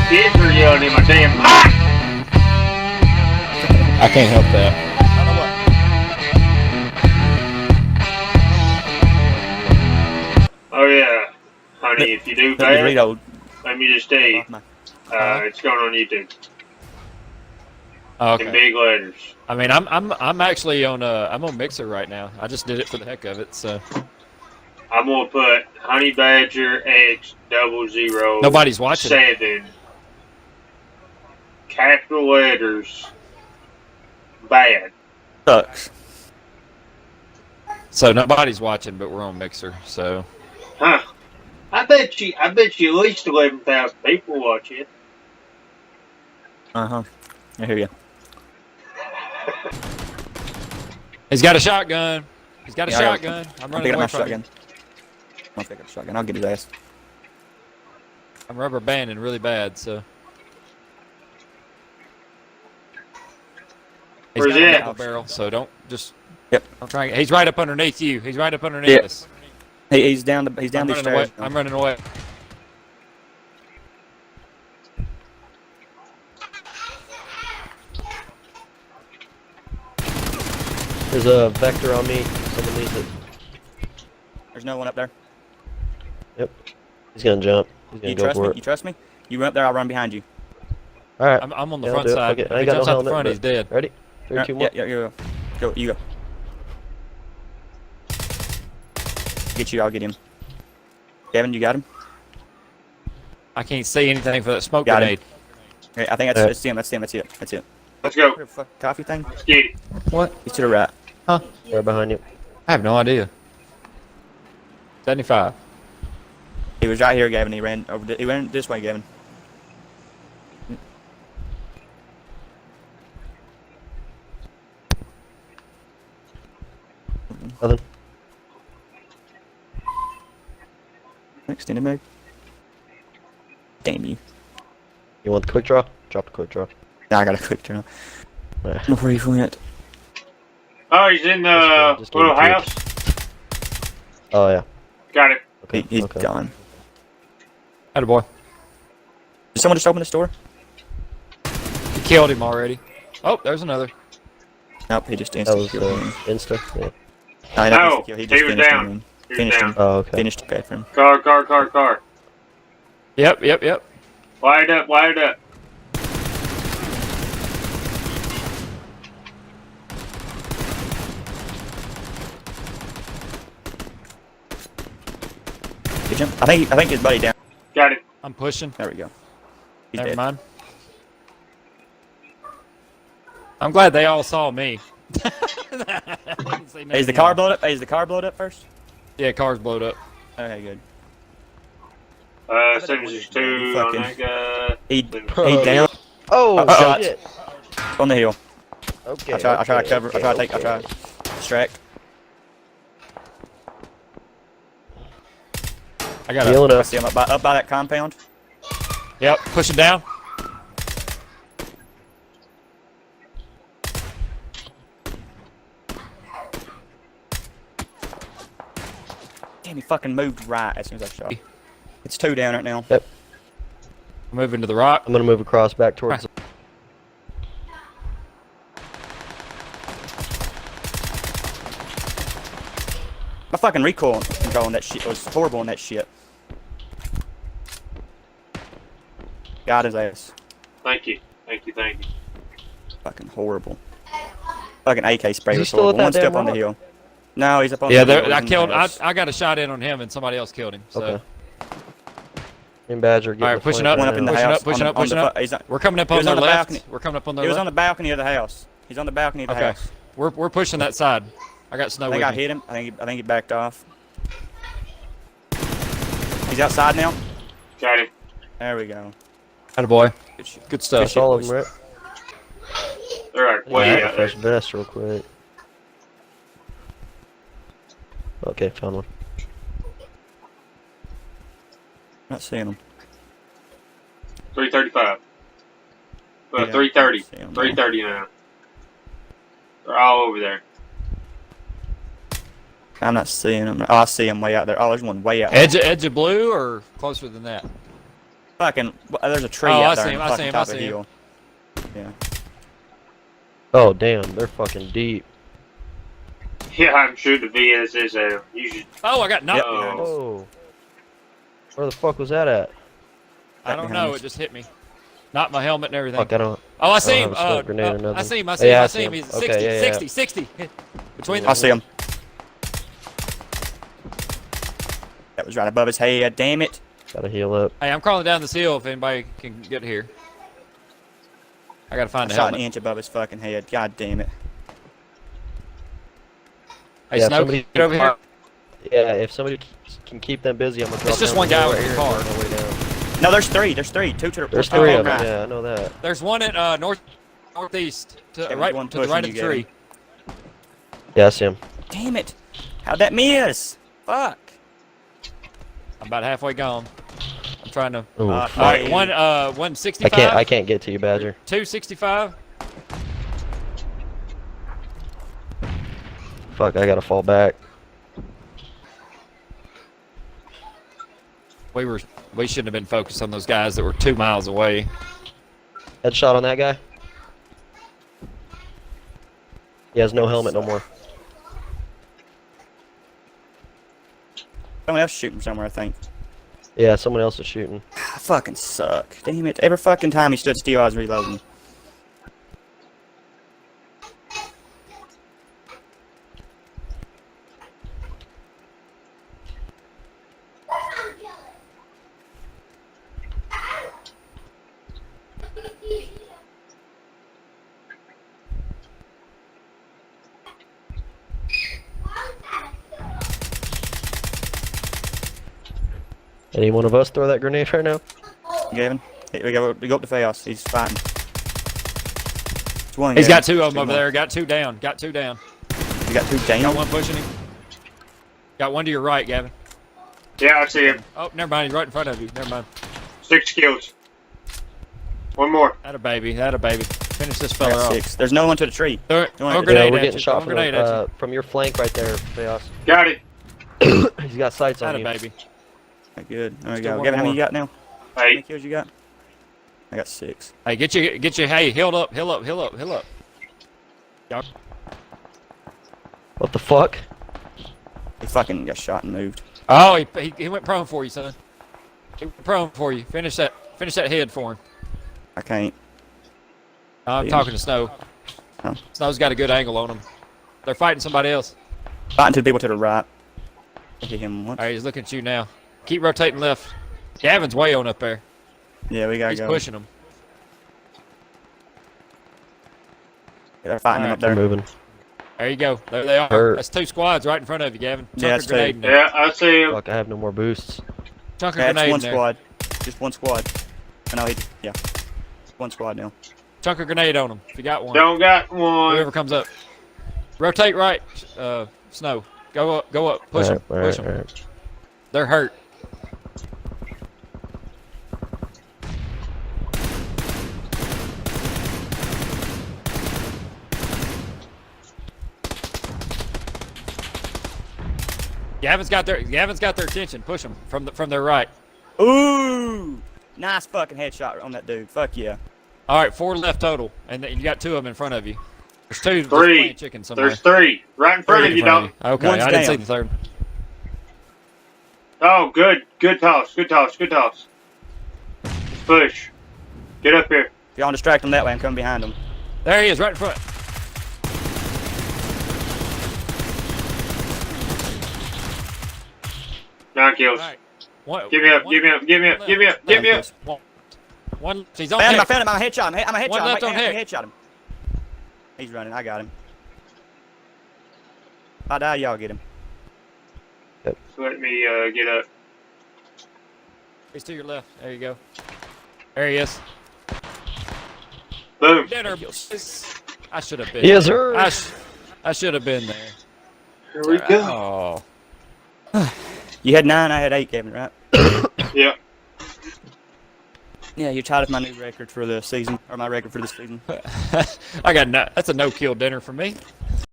kids are yelling in my damn mic. I can't help that. Oh yeah, honey, if you do bad, let me just tell you, it's going on YouTube. Okay. In big letters. I mean, I'm actually on I'm on Mixer right now. I just did it for the heck of it, so. I'm gonna put Honey Badger X00. Nobody's watching. 7. Capital letters. Bad. Sucks. So nobody's watching, but we're on Mixer, so. Huh. I bet you at least 11,000 people watch it. I hear you. He's got a shotgun. He's got a shotgun. I'm running away from him. I'll pick up a shotgun. I'll get his ass. I'm rubber banding really bad, so. Where's he at? A barrel, so don't just. Yep. I'm trying. He's right up underneath you. He's right up underneath us. He's down. He's down these stairs. I'm running away. There's a vector on me. Someone needs it. There's no one up there. Yep. He's gonna jump. He's gonna go for it. You trust me? You run up there. I'll run behind you. All right. I'm on the front side. Okay. If he jumps out the front, he's dead. Ready? 3, 2, 1. Yeah. Go. You go. Get you. I'll get him. Kevin, you got him? I can't see anything for that smoke grenade. Okay, I think that's him. That's it. Let's go. Coffee thing? Let's get it. What? He's to the right. Huh? Right behind you. I have no idea. 75. He was right here, Gavin. He ran over. He ran this way, Gavin. Nothing. Extended mag. Damn you. You want the quick draw? Drop the quick draw. Nah, I got a quick turn. Right. Before he went. Oh, he's in the little house. Oh yeah. Got it. Okay. He's gone. Attaboy. Did someone just open this door? You killed him already. Oh, there's another. Nope, he just That instantly was killed him. insta. Yeah. No, He just he was finished down. him. He was Finished down. him. Oh okay. Finished the pad for him. Car. Yep. Wide up. Did you? I think his buddy down. Got it. I'm pushing. There we go. He's Never dead. mind. I'm glad they all saw me. Hey, is the car blowed up? Is the car blowed up first? Yeah, car's blowed up. Okay, good. As soon as there's 2 on that guy. He down Oh shit. on the hill. Okay. I try to cover. I try to distract. I got Healing I up. see him up by that compound. Yep, pushing down. Damn, he fucking moved right as soon as I shot. It's 2 down right now. Yep. Moving to the rock. I'm gonna move across back towards. My fucking recoil control on that shit was horrible on that shit. Got his ass. Thank you. Fucking horrible. Fucking AK spray Is he was still horrible. at that One's damn up on the rock? hill. No, he's up on Yeah, the hill. I He's in killed. the house. I got a shot in on him, and somebody else killed him. So. Okay. And Badger getting All right, the pushing flank up. One up in the now. house. Pushing up. He's on, We're coming up He on was their on the left. balcony. We're coming up on their he was left. on the balcony of the house. He's on the balcony of the Okay. house. We're pushing that side. I got snow I with think I me. hit him. I think he backed off. He's outside now. Got him. There we go. Attaboy. Good shit. Good stuff. That's all of them, right? Alright, Yeah, way out there. fresh vest real quick. Okay, found one. Not seeing him. 335. Yeah, 330. I see 'em. 330 now. They're all over there. I'm not seeing him. Oh, I see him way out there. Oh, there's one way out there. Edge of blue or closer than that? Fucking, there's a tree Oh, out I there see on him, the I fucking see him, top I of the see him. hill. Yeah. Oh damn, they're fucking deep. Yeah, I'm sure the VSS had him. You should. Oh, I got knocked. Yep. behind us. Oh. Where the fuck was that at? I Right don't behind know. us. It just hit me. Knocked my helmet and everything. Fuck, I don't. Oh, I I see don't him. have a smoke grenade or nothing. I see him. I Oh, see him. yeah, I I see see him. him. He's Okay, 60, yeah, yeah. 60, 60. Between the I see him. That was right above his head. Damn it. Gotta heal up. Hey, I'm crawling down this hill if anybody can get here. I gotta I find the shot an helmet. inch above his fucking head. God damn it. Hey, Yeah, Snow, somebody- get over here. Yeah, if somebody can keep them busy, I'm gonna drop It's just down one the guy hill with right the here car. and work my way down. No, there's three. There's three. Two to the There's oh, three of them. right. Yeah, I know that. There's one at northeast, Yeah, right one to the right pushing of the you, tree. Yeah, I see him. Damn it. How'd that miss? Fuck. I'm about halfway gone. I'm trying to. Ooh, Uh, fuck. All right, Hey. 165. I can't get to you, Badger. 265. Fuck, I gotta fall back. We shouldn't have been focused on those guys that were 2 miles away. Headshot on that guy. He has no helmet no more. Someone else shooting somewhere, I think. Yeah, someone else is shooting. I fucking suck. Damn it. Every fucking time he stood still, I was reloading. Any one of us throw that grenade right now? Gavin, hey, we go up to Faos. He's fighting. It's one. He's Gavin. got 2 of them over more. there. Got 2 down. Got 2 down. You got two down. Got 1 pushing him. Got 1 to your right, Gavin. Yeah, I see him. Oh, never mind. He's right in front of you. Never mind. 6 kills. One more. That a baby. That a baby. Finish this I fella got off. 6. There's no one to the tree. Throw it. Don't Throw a worry. grenade Yeah, we're at getting you. shot Throw a grenade at you. from your flank right there, Chaos. Got it. He's got sights on That a you. baby. Okay, good. There we Still go. one Gavin, how many more. you got now? How many 8. kills you got? I got 6. Hey, get your. Hey, heal up. Heal up. Heal up. Heal up. Y'all. What the fuck? He fucking got shot and moved. Oh, he went prone for you, son. He went prone for you. Finish that head for him. I can't. I'm Yeah. talking to Snow. Oh. Snow's got a good angle on him. They're fighting somebody else. Fighting to the people to the right. I hit him once. All right, he's looking at you now. Keep rotating left. Gavin's way on up there. Yeah, we gotta He's go. pushing him. Yeah, they're fighting him Alright. up there. They're moving. There you go. There they are. Hurt. That's 2 squads right in front of you, Gavin. Chunk Yeah, a that's grenade two. in there. Yeah, I see him. Fuck, I have no more boosts. Chunk a Yeah, it's grenade one in there. squad. Just one squad. I know yeah. It's one squad now. Chunk a grenade on him if you got one. Don't got one. Whoever comes up. Rotate right, Snow. Go up. Push them. Alright, Push them. alright. They're hurt. Gavin's got their attention. Push them from their right. Ooh! Nice fucking headshot on that dude. Fuck yeah. All right, 4 left total, and you got 2 of them in front of you. There's 2. There's 3. playing chicken somewhere. There's 3. Right in front of you, dog. Okay, One's I didn't see down. the third. Oh, good. Good toss. Good toss. Good toss. Push. Get up here. If y'all distract them that way, I'm coming behind them. There he is, right in front. Nine kills. All right. One, Give me up. one- Give me up. Give me up. Give me up. Give me up. One. He's on Found him, I heck. found him. I'm a headshot him. I'm a headshot One him. left on I heck. headshot him. He's running. I got him. If I die, y'all get him. Let me get up. He's to your left. There you go. There he is. Boom. Dinner. I should have been. Yes, there. sir. I should have been there. Here we go. Oh. You had 9, I had 8, Kevin, right? Yeah. Yeah, you tied up my new record for the season, or my record for the season. I got that's a no-kill dinner for me.